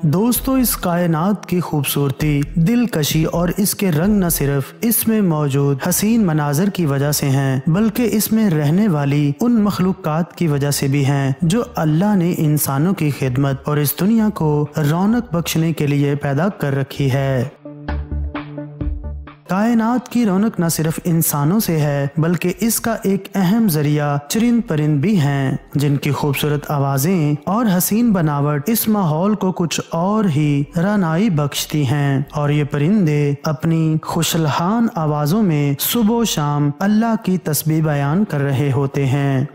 दोस्तों, इस कायनात की खूबसूरती, दिलकशी और इसके रंग न सिर्फ इसमें मौजूद हसीन मनाजर की वजह से हैं, बल्कि इसमें रहने वाली उन मखलूक़ात की वजह से भी हैं जो अल्लाह ने इंसानों की खिदमत और इस दुनिया को रौनक बख्शने के लिए पैदा कर रखी है। कायनात की रौनक न सिर्फ इंसानों से है, बल्कि इसका एक अहम जरिया चरिंद परिंद भी हैं, जिनकी खूबसूरत आवाजें और हसीन बनावट इस माहौल को कुछ और ही रनाई बख्शती हैं। और ये परिंदे अपनी खुशलहान आवाजों में सुबह शाम अल्लाह की तस्बीह बयान कर रहे होते हैं।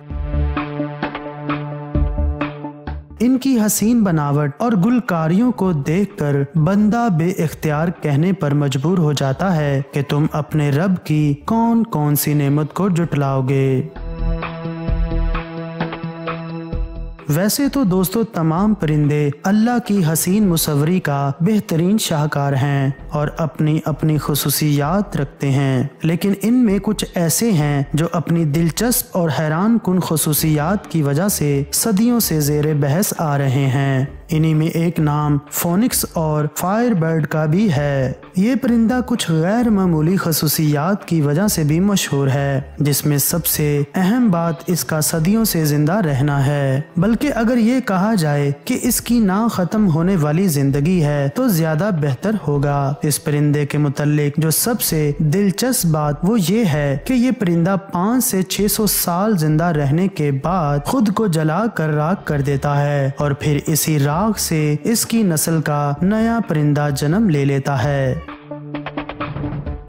इनकी हसीन बनावट और गुलकारियों को देखकर बंदा बेइख्तियार कहने पर मजबूर हो जाता है कि तुम अपने रब की कौन कौन सी नेमत को जुटलाओगे। वैसे तो दोस्तों, तमाम परिंदे अल्लाह की हसीन मुसव्वरी का बेहतरीन शाहकार हैं और अपनी अपनी खुसूसियात रखते हैं, लेकिन इनमें कुछ ऐसे हैं जो अपनी दिलचस्प और हैरान कुन खुसूसियात की वजह से सदियों से ज़ेरे बहस आ रहे हैं। इन्हीं में एक नाम फोनिक्स और फायर बर्ड का भी है। ये परिंदा कुछ गैर मामूली खसूसियात की वजह से भी मशहूर है, जिसमें सबसे अहम बात इसका सदियों से जिंदा रहना है। बल्कि अगर ये कहा जाए कि इसकी ना खत्म होने वाली जिंदगी है तो ज्यादा बेहतर होगा। इस परिंदे के मुतल्लिक जो सबसे दिलचस्प बात वो ये है कि ये परिंदा 500 से 600 साल जिंदा रहने के बाद खुद को जला कर राख कर देता है और फिर इसी राख से इसकी नस्ल का नया परिंदा जन्म ले लेता है।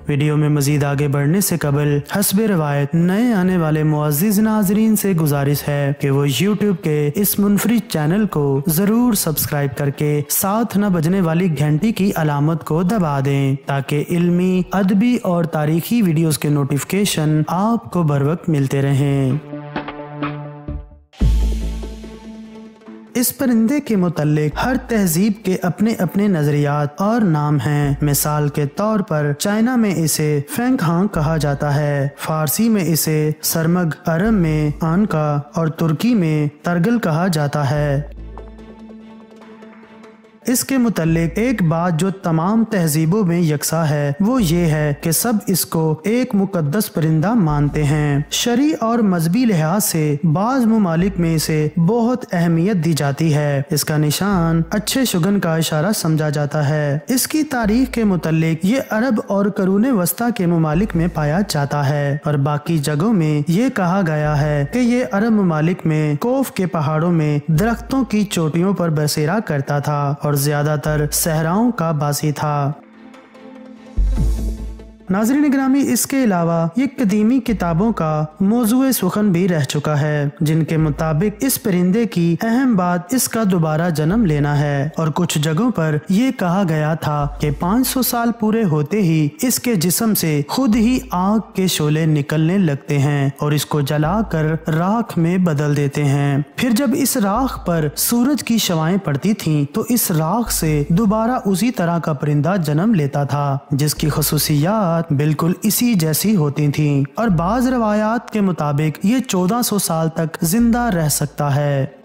वीडियो में मजीद आगे बढ़ने से कबल हस्बे रवायत नए आने वाले मुअज़्ज़िज़ नाज़रीन से गुजारिश है कि वो YouTube के इस मुनफरिद चैनल को जरूर सब्सक्राइब करके साथ न बजने वाली घंटी की अलामत को दबा दें, ताकि इल्मी, अदबी और तारीखी वीडियोस के नोटिफिकेशन आपको बर वक्त मिलते रहें। इस परिंदे के मुतल्लिक हर तहजीब के अपने अपने नजरियात और नाम हैं। मिसाल के तौर पर चाइना में इसे फेंगहांग कहा जाता है, फारसी में इसे सरमग, अरब में आनका और तुर्की में तरगल कहा जाता है। इसके मुतल्लिक एक बात जो तमाम तहजीबों में यकसा है वो ये है कि सब इसको एक मुकद्दस परिंदा मानते हैं। शरी और मजहबी लिहाज से बाज ममालिक में इसे बहुत अहमियत दी जाती है। इसका निशान अच्छे शुगन का इशारा समझा जाता है। इसकी तारीख के मुतल्लिक ये अरब और करूने वस्ता के ममालिक में पाया जाता है और बाकी जगहों में ये कहा गया है कि ये अरब ममालिक में कोफ के पहाड़ों में दरख्तों की चोटियों पर बसेरा करता था और ज्यादातर सहराओं का बासी था। नाज़रीन गिरामी, इसके अलावा ये कदीमी किताबों का मौजूए सुखन भी रह चुका है, जिनके मुताबिक इस परिंदे की अहम बात इसका दोबारा जन्म लेना है और कुछ जगहों पर यह कहा गया था कि 500 साल पूरे होते ही इसके जिस्म से खुद ही आग के शोले निकलने लगते हैं और इसको जलाकर राख में बदल देते हैं। फिर जब इस राख पर सूरज की शवाएं पड़ती थीं, तो इस राख से दोबारा उसी तरह का परिंदा जन्म लेता था, जिसकी खसूसियात बिल्कुल इसी जैसी होती थीं और बाज रवायात के मुताबिक ये 1400 साल तक जिंदा रह सकता है।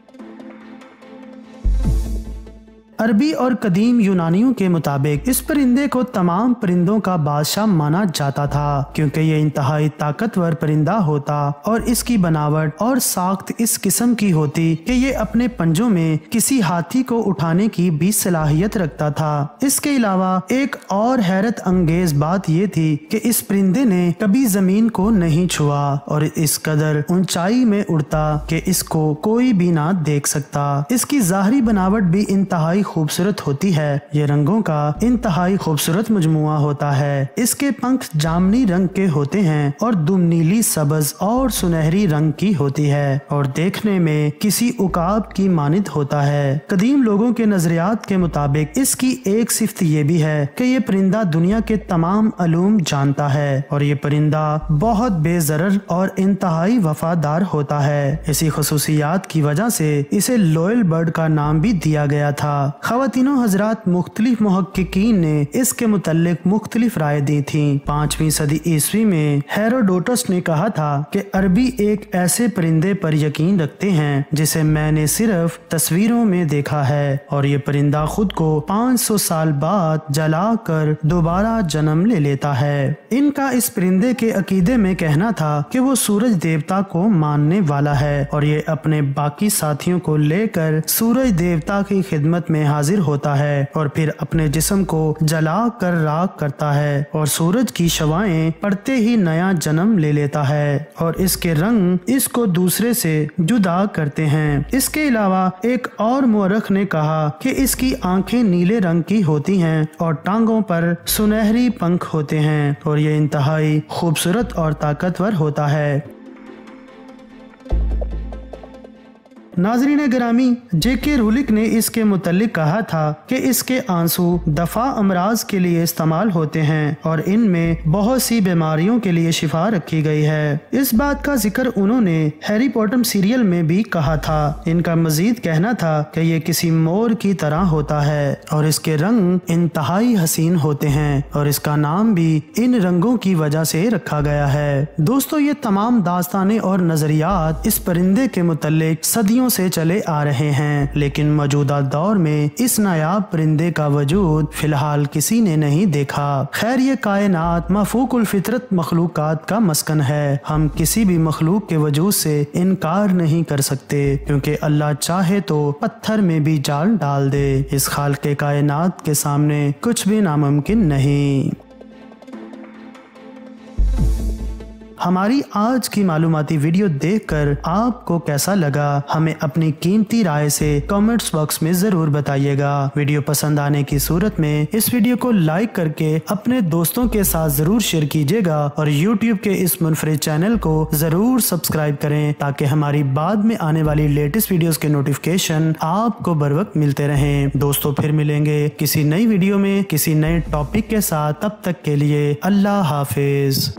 अरबी और कदीम यूनानियों के मुताबिक इस परिंदे को तमाम परिंदों का बादशाह माना जाता था, क्योंकि ये इंतहाई ताकतवर परिंदा होता और इसकी बनावट और साख्त इस किस्म की होती कि ये अपने पंजों में किसी हाथी को उठाने की भी सलाहियत रखता था। इसके अलावा एक और हैरत अंगेज बात ये थी कि इस परिंदे ने कभी जमीन को नहीं छुआ और इस कदर ऊंचाई में उड़ता कि इसको कोई भी ना देख सकता। इसकी ज़ाहरी बनावट भी इंतहाई खूबसूरत होती है। ये रंगों का इंतहाई खूबसूरत मजमुआ होता है। इसके पंख जामनी रंग के होते हैं और दुम नीली, सब्ज और सुनहरी रंग की होती है और देखने में किसी उकाब की मानित होता है। कदीम लोगों के नजरियात के मुताबिक इसकी एक सिफ्त ये भी है कि ये परिंदा दुनिया के तमाम अलूम जानता है और ये परिंदा बहुत बेजरर और इंतहाई वफादार होता है। इसी खसूसियात की वजह से इसे लॉयल बर्ड का नाम भी दिया गया था। ख़वातीनो हजरात मुख्तलिफ मुहक्किकीन ने इसके मुतल्लिक मुख्तलिफ राय दी थी। 5वीं सदी ईस्वी में हेरोडोटस ने कहा था कि अरबी एक ऐसे परिंदे पर यकीन रखते हैं जिसे मैंने सिर्फ तस्वीरों में देखा है और ये परिंदा खुद को 500 साल बाद जलाकर दोबारा जन्म ले लेता है। इनका इस परिंदे के अकीदे में कहना था कि वो सूरज देवता को मानने वाला है और ये अपने बाकी साथियों को लेकर सूरज देवता की खिदमत में हाजिर होता है और फिर अपने जिस्म को जला कर राख करता है और सूरज की शवाएं पड़ते ही नया जन्म ले लेता है और इसके रंग इसको दूसरे से जुदा करते हैं। इसके अलावा एक और मुअर्रिख ने कहा कि इसकी आंखें नीले रंग की होती हैं और टांगों पर सुनहरी पंख होते हैं और ये इंतहाई खूबसूरत और ताकतवर होता है। नाज़रीन गिरामी, जेके रूलिक ने इसके मुतल्लिक कहा था कि इसके आंसू दफा अमराज के लिए इस्तेमाल होते हैं और इनमें बहुत सी बीमारियों के लिए शिफा रखी गई है। इस बात का जिक्र उन्होंने हैरी पॉटर सीरियल में भी कहा था। इनका मजीद कहना था कि ये किसी मोर की तरह होता है और इसके रंग इंतहाई हसीन होते हैं और इसका नाम भी इन रंगों की वजह से रखा गया है। दोस्तों, ये तमाम दास्तानें और नजरियात इस परिंदे के मुतल्लिक सदियों से चले आ रहे हैं, लेकिन मौजूदा दौर में इस नायाब परिंदे का वजूद फिलहाल किसी ने नहीं देखा। खैर, ये कायनात मफूकुल फितरत मखलूकात का मस्कन है। हम किसी भी मखलूक के वजूद से इनकार नहीं कर सकते, क्योंकि अल्लाह चाहे तो पत्थर में भी जाल डाल दे। इस खालिक़े कायनात के सामने कुछ भी नामुमकिन नहीं। हमारी आज की मालूमाती वीडियो देखकर आपको कैसा लगा, हमें अपनी कीमती राय से कमेंट्स बॉक्स में जरूर बताइएगा। वीडियो पसंद आने की सूरत में इस वीडियो को लाइक करके अपने दोस्तों के साथ जरूर शेयर कीजिएगा और YouTube के इस मुनफरिद चैनल को जरूर सब्सक्राइब करें ताकि हमारी बाद में आने वाली लेटेस्ट वीडियोस के नोटिफिकेशन आपको बर वक्त मिलते रहें। दोस्तों, फिर मिलेंगे किसी नई वीडियो में किसी नए टॉपिक के साथ। तब तक के लिए अल्लाह हाफिज।